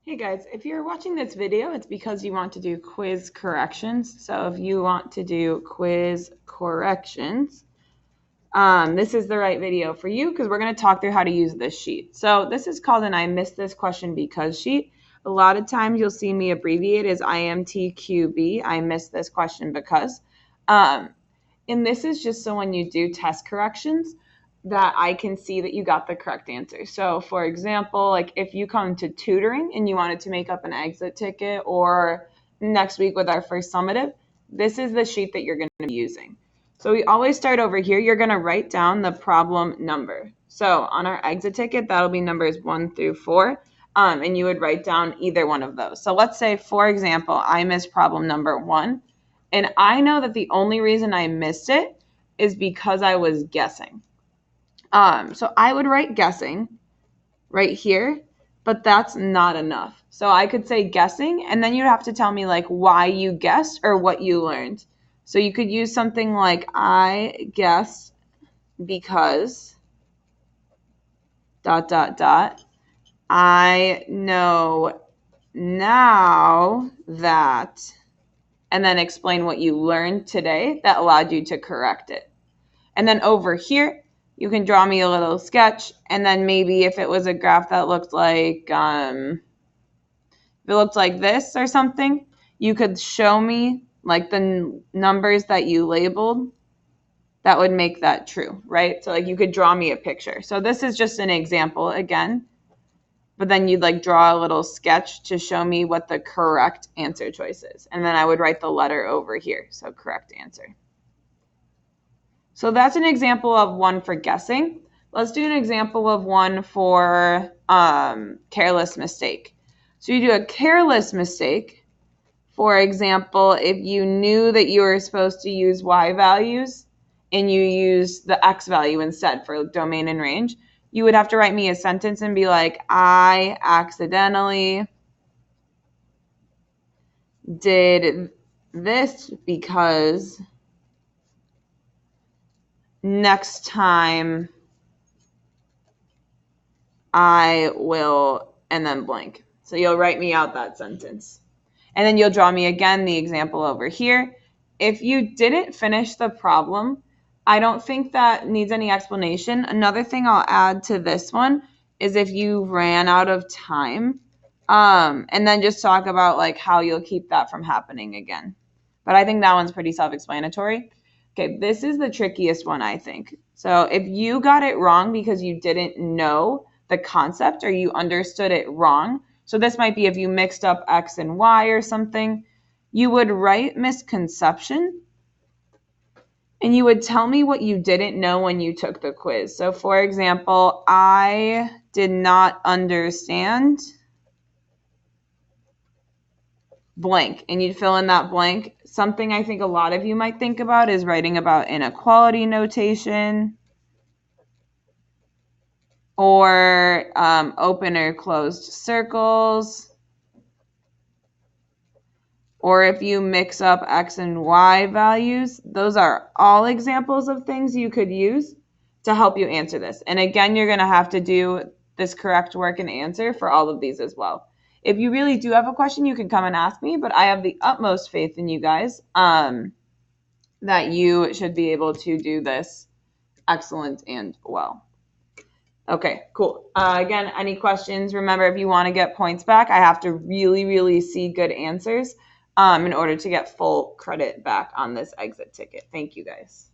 Hey guys, if you're watching this video, it's because you want to do quiz corrections. So if you want to do quiz corrections, this is the right video for you because we're going to talk through how to use this sheet. So this is called an I missed this question because sheet. A lot of times you'll see me abbreviate as Imtqb, I missed this question because. And this is just so when you do test corrections, that I can see that you got the correct answer. So for example, like if you come to tutoring and you wanted to make up an exit ticket, or next week with our first summative, this is the sheet that you're going to be using. So we always start over here. You're going to write down the problem number. So on our exit ticket, that'll be numbers 1 through 4. And you would write down either one of those. So let's say, for example, I missed problem number 1. And I know that the only reason I missed it is because I was guessing. So I would write guessing right here, but that's not enough. So I could say guessing, and then you'd have to tell me like why you guessed or what you learned. So you could use something like I guessed because ... I know now that, and then explain what you learned today that allowed you to correct it. And then over here, you can draw me a little sketch, and then maybe if it was a graph that looked like, if it looked like this or something, you could show me like the numbers that you labeled that would make that true, right? So like you could draw me a picture. So this is just an example again, but then you'd like draw a little sketch to show me what the correct answer choice is. And then I would write the letter over here, so correct answer. So that's an example of one for guessing. Let's do an example of one for careless mistake. So you do a careless mistake. For example, if you knew that you were supposed to use y values and you use the x value instead for domain and range, you would have to write me a sentence and be like, I accidentally did this because next time I will, and then blank. So you'll write me out that sentence. And then you'll draw me again the example over here. If you didn't finish the problem, I don't think that needs any explanation. Another thing I'll add to this one is if you ran out of time, and then just talk about like how you'll keep that from happening again. But I think that one's pretty self-explanatory. Okay, this is the trickiest one, I think. So if you got it wrong because you didn't know the concept or you understood it wrong, so this might be if you mixed up X and Y or something, you would write misconception and you would tell me what you didn't know when you took the quiz. So for example, I did not understand blank, and you'd fill in that blank. Something I think a lot of you might think about is writing about inequality notation or open or closed circles, or if you mix up X and Y values. Those are all examples of things you could use to help you answer this. And again, you're going to have to do this correct work and answer for all of these as well. If you really do have a question, you can come and ask me, but I have the utmost faith in you guys that you should be able to do this excellent and well. Okay, cool. Again, any questions? Remember, if you want to get points back, I have to really, really see good answers in order to get full credit back on this exit ticket. Thank you, guys.